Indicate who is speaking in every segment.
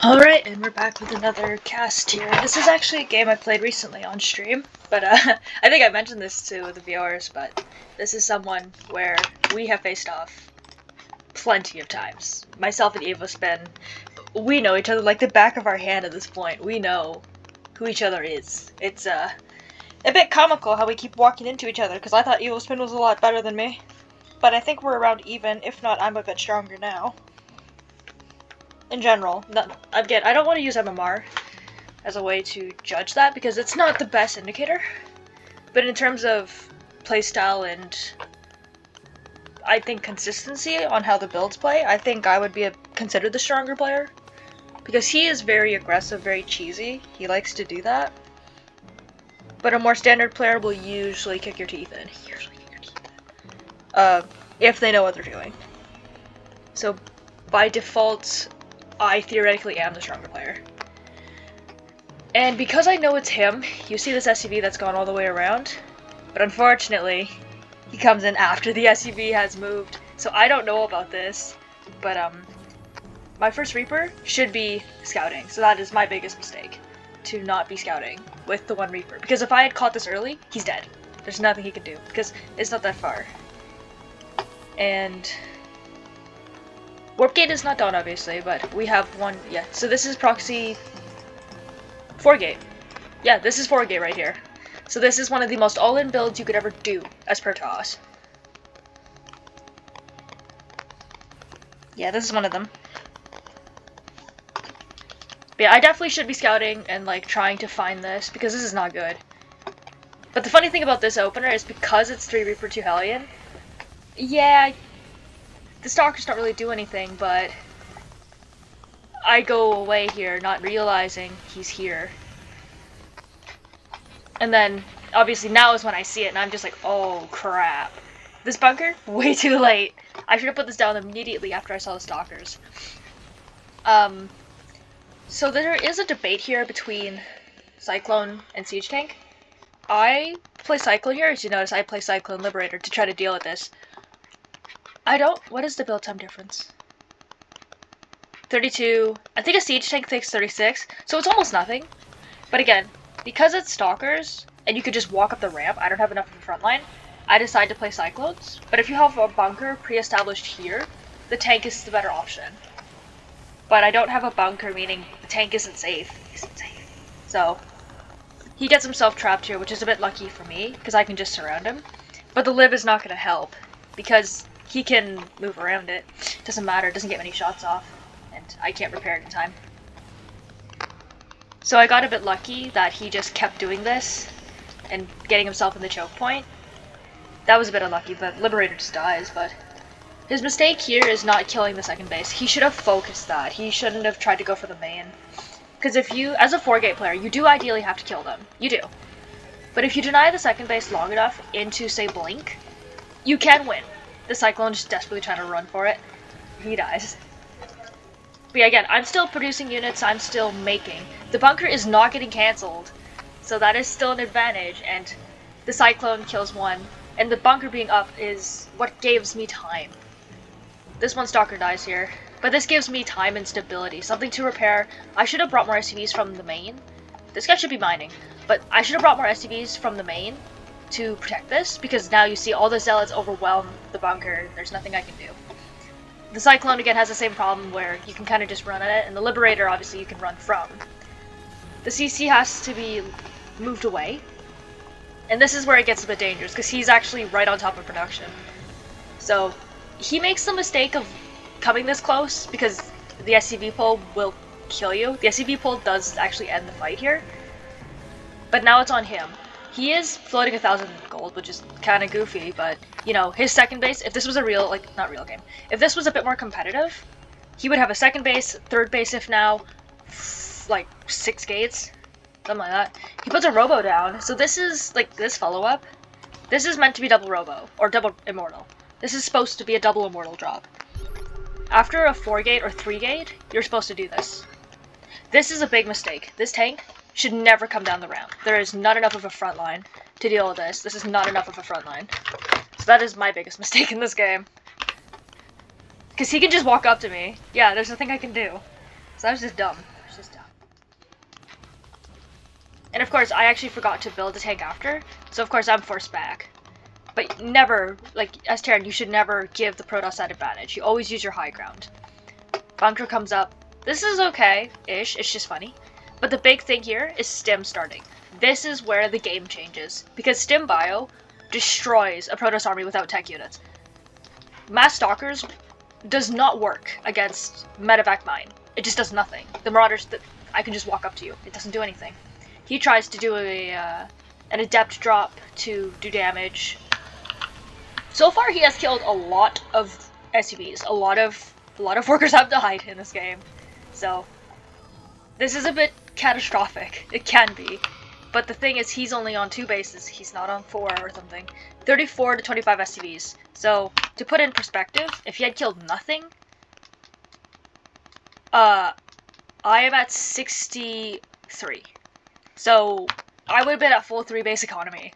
Speaker 1: Alright, and we're back with another cast here. This is actually a game I played recently on stream, but I think I mentioned this to the viewers, but this is someone where we have faced off plenty of times. Myself and Eva's been, we know each other like the back of our hand at this point. We know who each other is. It's a bit comical how we keep walking into each other, because I thought Eva's spin was a lot better than me. But I think we're around even, if not I'm a bit stronger now. In general, again, I don't want to use MMR as a way to judge that because it's not the best indicator. But in terms of playstyle and I think consistency on how the builds play, I think I would be considered the stronger player. Because he is very aggressive, very cheesy. He likes to do that. But a more standard player will usually kick your teeth in. If they know what they're doing. So by default, I theoretically am the stronger player. And because I know it's him, you see this SUV that's gone all the way around, but unfortunately, he comes in after the SUV has moved, so I don't know about this, but my first Reaper should be scouting, so that is my biggest mistake, to not be scouting with the one Reaper, because if I had caught this early, he's dead. There's nothing he can do, because it's not that far. And Warp Gate is not done, obviously, but we have one, yeah. So this is proxy 4-gate. Yeah, this is 4-gate right here. So this is one of the most all-in builds you could ever do as Protoss. Yeah, this is one of them. But yeah, I definitely should be scouting and like trying to find this because this is not good. But the funny thing about this opener is because it's 3 Reaper 2 Hellion, yeah, the Stalkers don't really do anything, but I go away here not realizing he's here. And then, obviously now is when I see it and I'm just like, oh crap. This bunker? Way too late. I should have put this down immediately after I saw the Stalkers. So there is a debate here between Cyclone and Siege Tank. I play Cyclone here, as you notice I play Cyclone Liberator to try to deal with this. What is the build time difference? 32, I think a Siege Tank takes 36, so it's almost nothing. But again, because it's Stalkers, and you could just walk up the ramp, I don't have enough of a front line, I decide to play Cyclones. But if you have a bunker pre-established here, the tank is the better option. But I don't have a bunker, meaning the tank isn't safe. So, he gets himself trapped here, which is a bit lucky for me, because I can just surround him. But the Lib is not going to help, because he can move around it. Doesn't matter, doesn't get many shots off, and I can't repair it in time. So I got a bit lucky that he just kept doing this, and getting himself in the choke point. That was a bit unlucky, but Liberator just dies, but his mistake here is not killing the second base. He should have focused that. He shouldn't have tried to go for the main. Because if you, as a 4-gate player, you do ideally have to kill them. You do. But if you deny the second base long enough into, say, Blink, you can win. The Cyclone is desperately trying to run for it. He dies. But yeah, again, I'm still producing units, I'm still making. The bunker is not getting cancelled, so that is still an advantage, and the Cyclone kills one, and the bunker being up is what gives me time. This one Stalker dies here, but this gives me time and stability, something to repair. I should have brought more SCVs from the main. This guy should be mining, but I should have brought more SCVs from the main to protect this, because now you see all the Zealots overwhelm the bunker, there's nothing I can do. The Cyclone again has the same problem where you can kind of just run at it, and the Liberator obviously you can run from. The CC has to be moved away, and this is where it gets a bit dangerous, because he's actually right on top of production. So he makes the mistake of coming this close, because the SCV pull will kill you. The SCV pull does actually end the fight here, but now it's on him. He is floating 1,000 gold, which is kind of goofy, but, you know, his second base, if this was a real, like, not real game, if this was a bit more competitive, he would have a second base, third base if now, like, 6 gates, something like that. He puts a Robo down, so this is, like, this follow-up, this is meant to be double Robo, or double Immortal. This is supposed to be a double Immortal drop. After a 4-gate or 3-gate, you're supposed to do this. This is a big mistake. This tank should never come down the ramp. There is not enough of a front line to deal with this. This is not enough of a front line. So that is my biggest mistake in this game. Because he can just walk up to me. Yeah, there's nothing I can do. So that was just dumb. It was just dumb. And of course, I actually forgot to build a tank after, so of course I'm forced back. But never, like, as Terran, you should never give the Protoss that advantage. You always use your high ground. Bunker comes up. This is okay-ish, it's just funny. But the big thing here is Stim starting. This is where the game changes, because Stim Bio destroys a Protoss army without tech units. Mass Stalkers does not work against Medevac Mine. It just does nothing. The Marauders, I can just walk up to you. It doesn't do anything. He tries to do an Adept drop to do damage. So far, he has killed a lot of SUVs. A lot of workers have died in this game. So, this is a bit catastrophic. It can be. But the thing is, he's only on 2 bases. He's not on 4 or something. 34 to 25 SUVs. So, to put in perspective, if he had killed nothing, I am at 63. So, I would have been at full 3 base economy.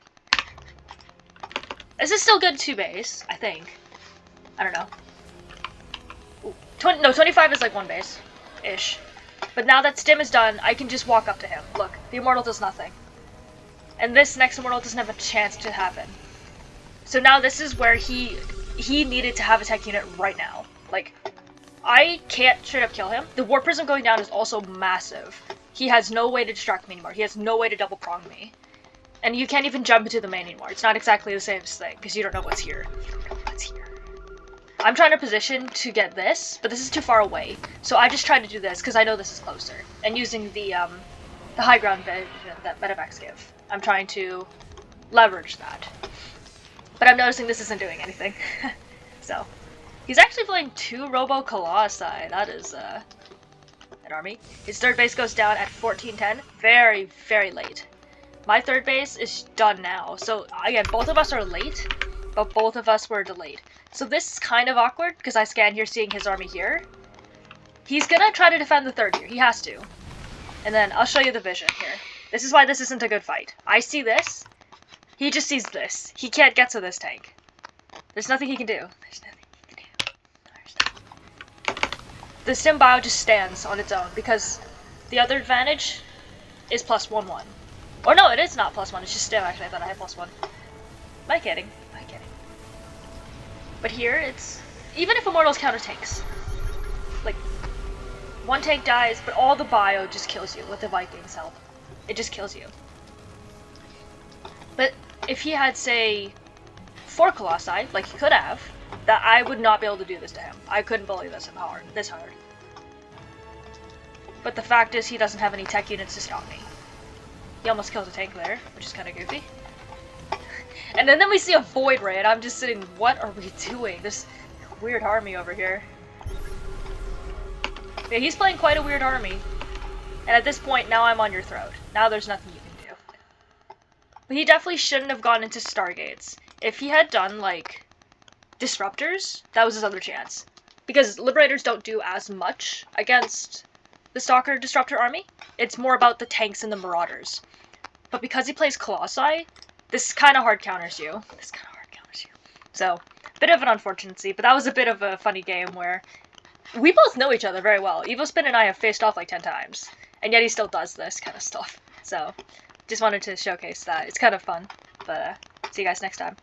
Speaker 1: This is still good 2 base, I think. I don't know. No, 25 is like 1 base-ish. But now that Stim is done, I can just walk up to him. Look, the Immortal does nothing. And this next Immortal doesn't have a chance to happen. So now this is where he needed to have a tech unit right now. Like, I can't straight up kill him. The Warp Prism going down is also massive. He has no way to distract me anymore. He has no way to double prong me. And you can't even jump into the main anymore. It's not exactly the safest thing, because you don't know what's here. You don't know what's here. I'm trying to position to get this, but this is too far away. So I just tried to do this, because I know this is closer. And using the high ground vision that Medevacs give. I'm trying to leverage that. But I'm noticing this isn't doing anything. So, he's actually playing 2 Robo Colossi. That is, an army. His 3rd base goes down at 1410. Very, very late. My 3rd base is done now. So, again, both of us are late, but both of us were delayed. So this is kind of awkward, because I scan here seeing his army here. He's gonna try to defend the 3rd here. He has to. And then, I'll show you the vision here. This is why this isn't a good fight. I see this. He just sees this. He can't get to this tank. There's nothing he can do. There's nothing he can do. The Stim Bio just stands on its own, because the other advantage is +1/1. Or no, it is not +1, it's just Stim, actually. I thought I had +1. Am I kidding? Am I kidding? But here, it's... Even if Immortals counter tanks, like, 1 tank dies, but all the bio just kills you with the Vikings' help. It just kills you. But if he had, say, 4 Colossi, like he could have, that I would not be able to do this to him. I couldn't bully this hard. But the fact is, he doesn't have any tech units to stop me. He almost kills a tank there, which is kind of goofy. And then we see a Void Ray, and I'm just sitting, what are we doing? This weird army over here. Yeah, he's playing quite a weird army. And at this point, now I'm on your throat. Now there's nothing you can do. But he definitely shouldn't have gone into Stargates. If he had done, like, Disruptors, that was his other chance. Because Liberators don't do as much against the Stalker Disruptor army. It's more about the tanks and the Marauders. But because he plays Colossi, this kind of hard counters you. So, bit of an unfortunacy, but that was a bit of a funny game where we both know each other very well. EvoSpin and I have faced off like 10 times, and yet he still does this kind of stuff. So, just wanted to showcase that. It's kind of fun, but see you guys next time.